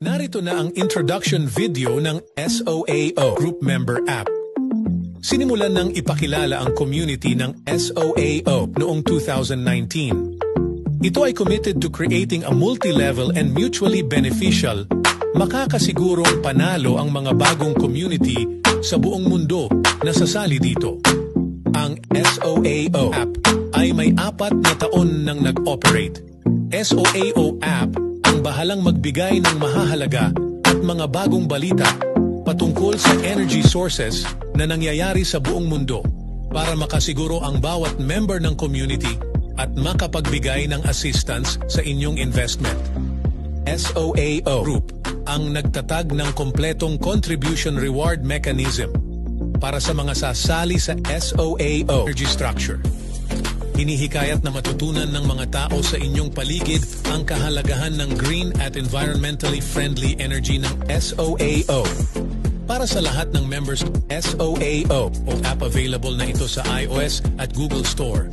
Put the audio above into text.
Narito na ang introduction video ng SOAO Group Member App. Sinimulan ng ipakilala ang community ng SOAO noong 2019. Ito ay committed to creating a multi-level and mutually beneficial, makakasigurong panalo ang mga bagong community sa buong mundo na sasali dito. Ang SOAO app ay may 4 na taon nang nag-operate. SOAO app ang bahalang magbigay ng mahahalaga at mga bagong balita patungkol sa energy sources na nangyayari sa buong mundo para makasiguro ang bawat member ng community at makapagbigay ng assistance sa inyong investment. SOAO Group ang nagtatag ng kompletong contribution reward mechanism para sa mga sasali sa SOAO energy structure. Hinihikayat na matutunan ng mga tao sa inyong paligid ang kahalagahan ng green at environmentally friendly energy ng SOAO. Para sa lahat ng members, SOAO o app available na ito sa iOS at Google Store.